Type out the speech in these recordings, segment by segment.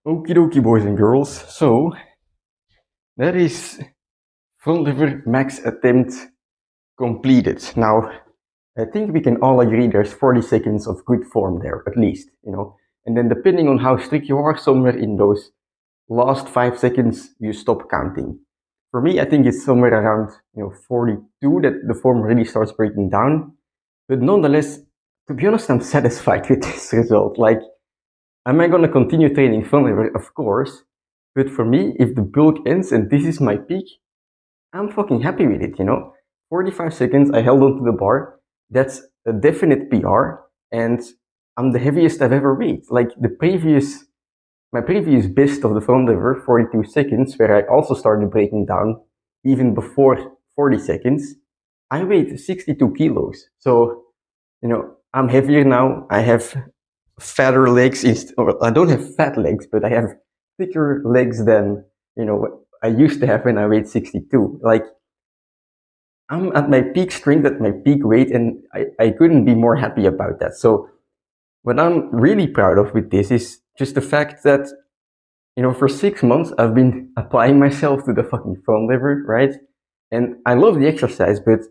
Okie dokie, boys and girls. So that is front lever max attempt completed. Now, I think we can all agree there's 40 seconds of good form there, at least. And then depending on how strict you are, somewhere in those last 5 seconds, you stop counting. For me, I think it's somewhere around 42 that the form really starts breaking down. But nonetheless, to be honest, I'm satisfied with this result. Like, am I gonna continue training front lever? Of course. But for me, if the bulk ends and this is my peak, I'm fucking happy with it. 45 seconds, I held onto the bar. That's a definite PR, and I'm the heaviest I've ever weighed. Like my previous best of the front lever, 42 seconds, where I also started breaking down even before 40 seconds, I weighed 62 kilos. So, I'm heavier now. I have fatter legs, or I don't have fat legs, but I have thicker legs than, I used to have when I weighed 62. Like, I'm at my peak strength, at my peak weight, and I couldn't be more happy about that. So what I'm really proud of with this is just the fact that, for 6 months, I've been applying myself to the fucking front lever, right? And I love the exercise, but,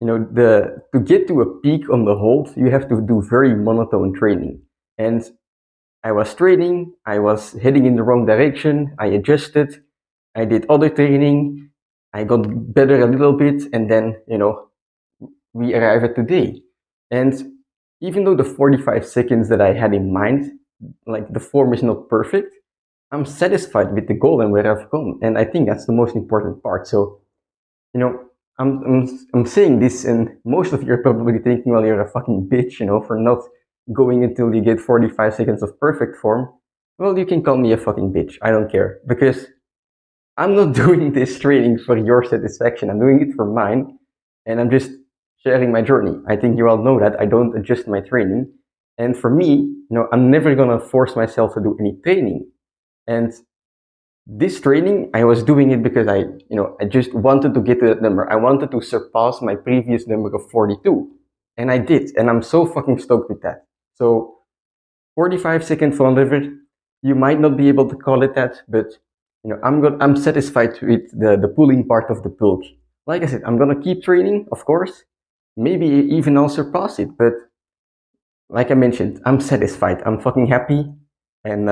to get to a peak on the hold, you have to do very monotone training. And I was training, I was heading in the wrong direction, I adjusted, I did other training, I got better a little bit, and then, we arrive at today. And even though the 45 seconds that I had in mind, like the form is not perfect, I'm satisfied with the goal and where I've gone. And I think that's the most important part. So, I'm saying this, and most of you are probably thinking, well, you're a fucking bitch, for not going until you get 45 seconds of perfect form. Well, you can call me a fucking bitch. I don't care. Because I'm not doing this training for your satisfaction. I'm doing it for mine. And I'm just sharing my journey. I think you all know that I don't adjust my training. And for me, I'm never going to force myself to do any training. And this training, I was doing it because I just wanted to get to that number. I wanted to surpass my previous number of 42. And I did. And I'm so fucking stoked with that. So 45-second front lever, you might not be able to call it that, but I'm satisfied with the pulling part of the bulk. Like I said, I'm gonna keep training, of course. Maybe even I'll surpass it, but like I mentioned, I'm satisfied. I'm fucking happy, and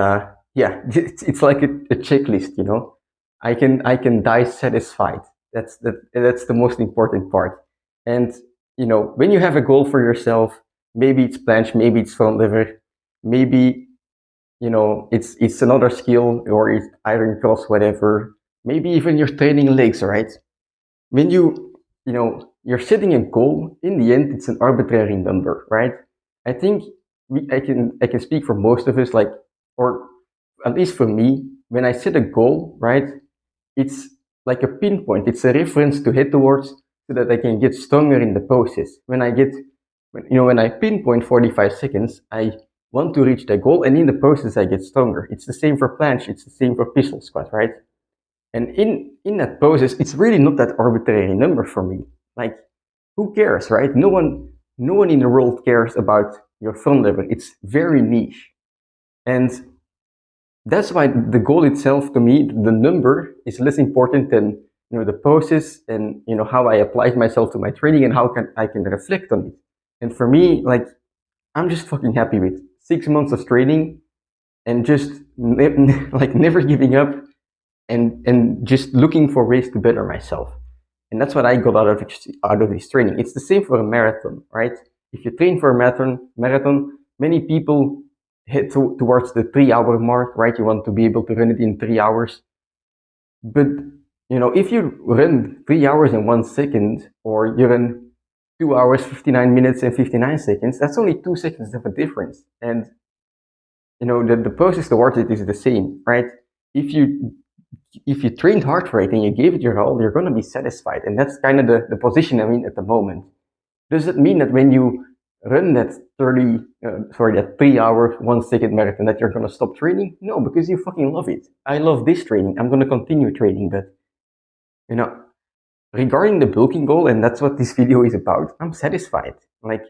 yeah, it's like a checklist. I can die satisfied. That's the most important part. And when you have a goal for yourself, maybe it's planche, maybe it's front lever, maybe it's another skill, or it's iron cross, whatever. Maybe even you're training legs, right? When you're setting a goal, in the end it's an arbitrary number, right? I think I can speak for most of us, like, or at least for me, when I set a goal, right, it's like a pinpoint. It's a reference to head towards, so that I can get stronger in the process. When I pinpoint 45 seconds, I want to reach that goal, and in the process I get stronger. It's the same for planche, it's the same for pistol squat, right? And in that process, it's really not that arbitrary number for me. Like, who cares, right? No one in the world cares about your front lever. It's very niche. And that's why the goal itself, to me, the number is less important than the process, and how I applied myself to my training, and how I can reflect on it. And for me, like, I'm just fucking happy with 6 months of training, and just like never giving up, and just looking for ways to better myself. And that's what I got out of this training. It's the same for a marathon, right? If you train for a marathon, many people head towards the 3 hour mark, right? You want to be able to run it in 3 hours. But if you run 3 hours and 1 second, or you run 2 hours, 59 minutes and 59 seconds, that's only 2 seconds of a difference. And the process towards it is the same, right? If you trained hard for it and you gave it your all, you're gonna be satisfied. And that's kind of the position I'm in at the moment. Does it mean that when you run that 3 hour, 1 second marathon, that you're gonna stop training? No, because you fucking love it. I love this training. I'm gonna continue training, but you know, regarding the bulking goal, and that's what this video is about, I'm satisfied. Like,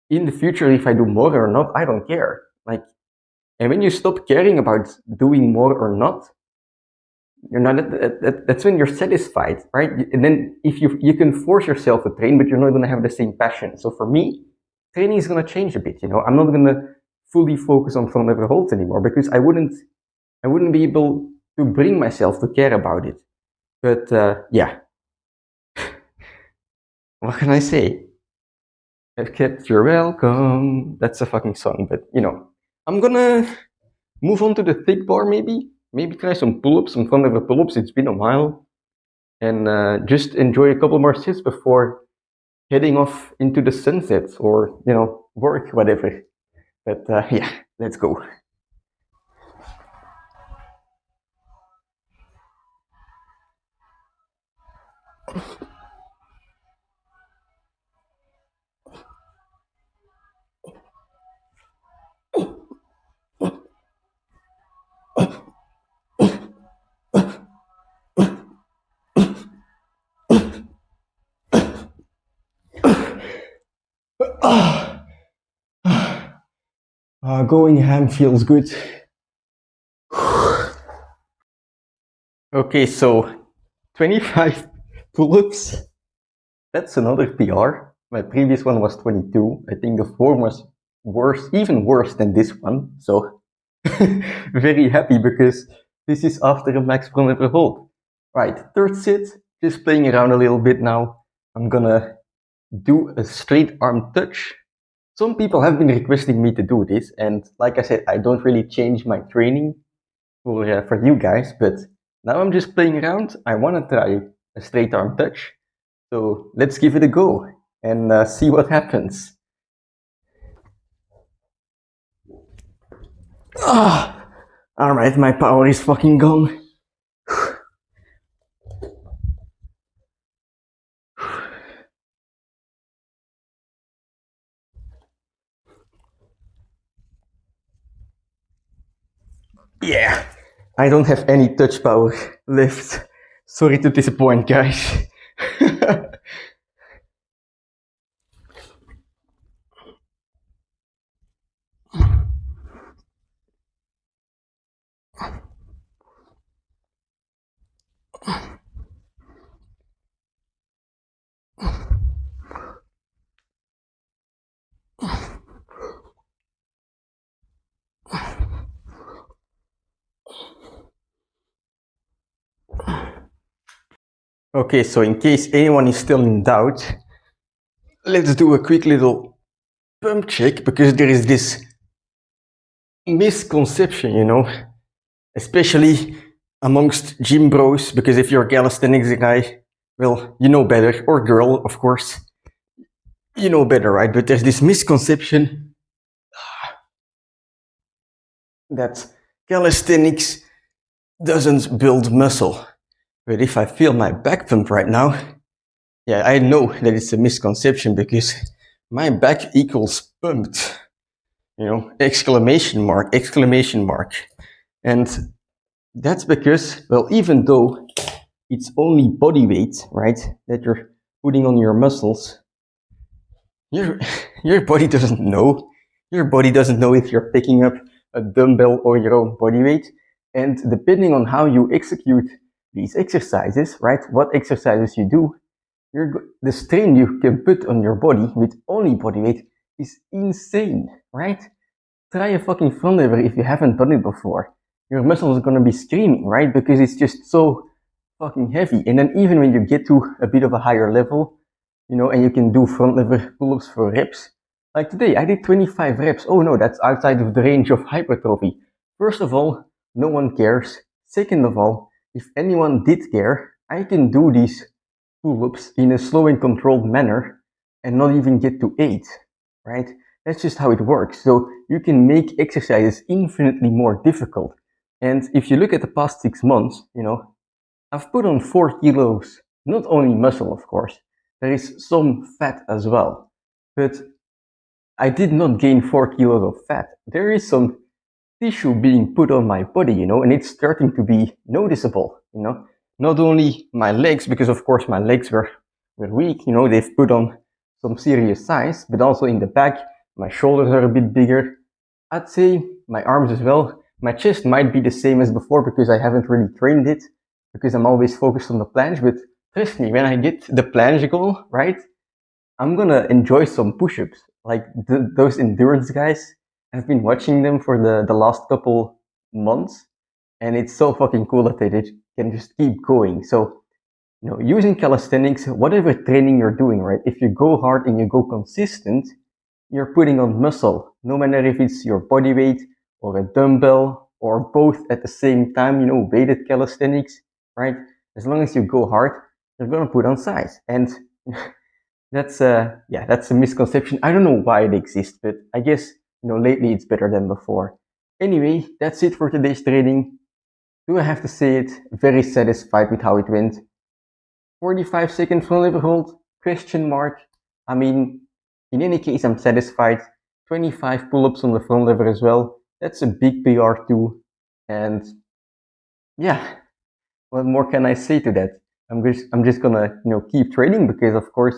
in the future, if I do more or not, I don't care. Like, And when you stop caring about doing more or not, you're not that's when you're satisfied, right? And then if you can force yourself to train, but you're not going to have the same passion. So for me, training is going to change a bit. I'm not going to fully focus on front lever holds anymore because I wouldn't be able to bring myself to care about it. But yeah, what can I say? I've kept your welcome. That's a fucking song, but I'm gonna move on to the thick bar maybe. Maybe try some pull-ups, some front lever pull-ups. It's been a while, and just enjoy a couple more sets before heading off into the sunset or work, whatever. But yeah, let's go. Going ham feels good. Okay, so 25 pull-ups. That's another PR. My previous one was 22. I think the form was worse, even worse than this one. So very happy because this is after a max front lever hold. Right, third sit, just playing around a little bit now. I'm gonna do a straight arm touch. Some people have been requesting me to do this, and like I said, I don't really change my training for you guys, but now I'm just playing around. I want to try a straight arm touch, so let's give it a go and see what happens. Alright, my power is fucking gone. Yeah, I don't have any touch power left. Sorry to disappoint, guys. Okay, so in case anyone is still in doubt, let's do a quick little pump check because there is this misconception, especially amongst gym bros, because if you're a calisthenics guy, well, you know better, or girl, of course, you know better, right? But there's this misconception that calisthenics doesn't build muscle. But if I feel my back pump right now, yeah, I know that it's a misconception because my back equals pumped. Exclamation mark, exclamation mark. And that's because, well, even though it's only body weight, right, that you're putting on your muscles, your body doesn't know. Your body doesn't know if you're picking up a dumbbell or your own body weight. And depending on how you execute these exercises, right, what exercises you do, the strain you can put on your body with only body weight is insane, right? Try a fucking front lever if you haven't done it before. Your muscles are gonna be screaming, right? Because it's just so fucking heavy. And then even when you get to a bit of a higher level, and you can do front lever pull-ups for reps. Like today, I did 25 reps. Oh no, that's outside of the range of hypertrophy. First of all, no one cares. Second of all, if anyone did care, I can do these pull-ups in a slow and controlled manner and not even get to 8, right? That's just how it works. So you can make exercises infinitely more difficult. And if you look at the past 6 months, I've put on 4 kilos, not only muscle, of course, there is some fat as well. But I did not gain 4 kilos of fat. There is some tissue being put on my body, and it's starting to be noticeable, Not only my legs, because of course my legs were weak, they've put on some serious size, but also in the back, my shoulders are a bit bigger. I'd say my arms as well. My chest might be the same as before because I haven't really trained it because I'm always focused on the planche. But trust me, when I get the planche goal right, I'm gonna enjoy some push-ups. Like those endurance guys, I've been watching them for the last couple months, and it's so fucking cool that they can just keep going. So using calisthenics, whatever training you're doing, right? If you go hard and you go consistent, you're putting on muscle, no matter if it's your body weight or a dumbbell or both at the same time, weighted calisthenics, right? As long as you go hard, you're gonna put on size. And that's a misconception. I don't know why it exists, but I guess, lately it's better than before. Anyway, that's it for today's training. Do I have to say it? Very satisfied with how it went. 45-second front lever hold? Question mark. I mean, in any case, I'm satisfied. 25 pull-ups on the front lever as well. That's a big PR too. And yeah, what more can I say to that? I'm just gonna keep training because of course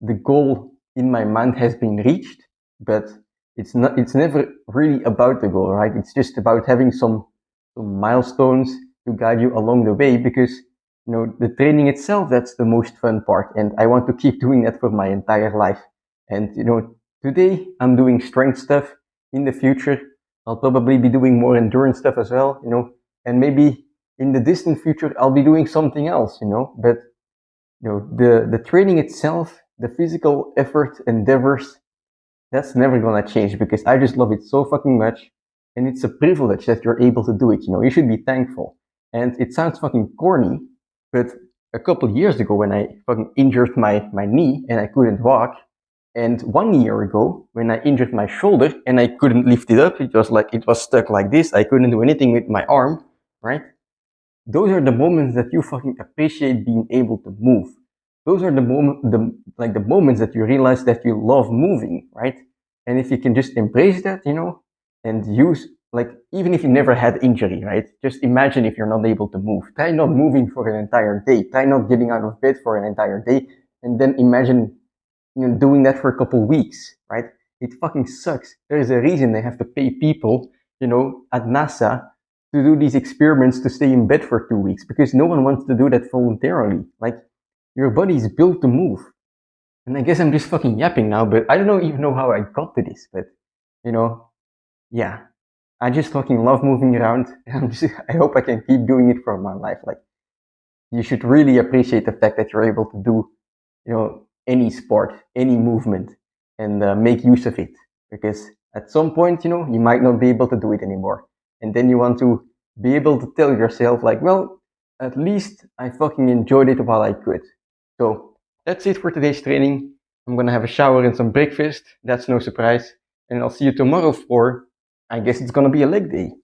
the goal in my mind has been reached, but it's never really about the goal, right? It's just about having some milestones to guide you along the way because the training itself, that's the most fun part, and I want to keep doing that for my entire life. And today I'm doing strength stuff. In the future I'll probably be doing more endurance stuff as well, and maybe in the distant future I'll be doing something else, but the training itself, the physical effort endeavors, that's never gonna change because I just love it so fucking much, and it's a privilege that you're able to do it. You should be thankful. And it sounds fucking corny, but a couple years ago when I fucking injured my knee and I couldn't walk, and 1 year ago when I injured my shoulder and I couldn't lift it up, it was stuck like this. I couldn't do anything with my arm, right? Those are the moments that you fucking appreciate being able to move. Those are the moments that you realize that you love moving, right? And if you can just embrace that, and use, like, even if you never had injury, right? Just imagine if you're not able to move. Try not moving for an entire day. Try not getting out of bed for an entire day, and then imagine doing that for a couple weeks, right? It fucking sucks. There's a reason they have to pay people, at NASA to do these experiments to stay in bed for 2 weeks because no one wants to do that voluntarily. Like, your body is built to move. And I guess I'm just fucking yapping now, but I don't even know how I got to this, but yeah. I just fucking love moving around. I hope I can keep doing it for my life. Like, you should really appreciate the fact that you're able to do, any sport, any movement, and make use of it. Because at some point, you might not be able to do it anymore. And then you want to be able to tell yourself, like, well, at least I fucking enjoyed it while I could. So that's it for today's training. I'm gonna have a shower and some breakfast. That's no surprise. And I'll see you tomorrow for, I guess it's gonna be a leg day.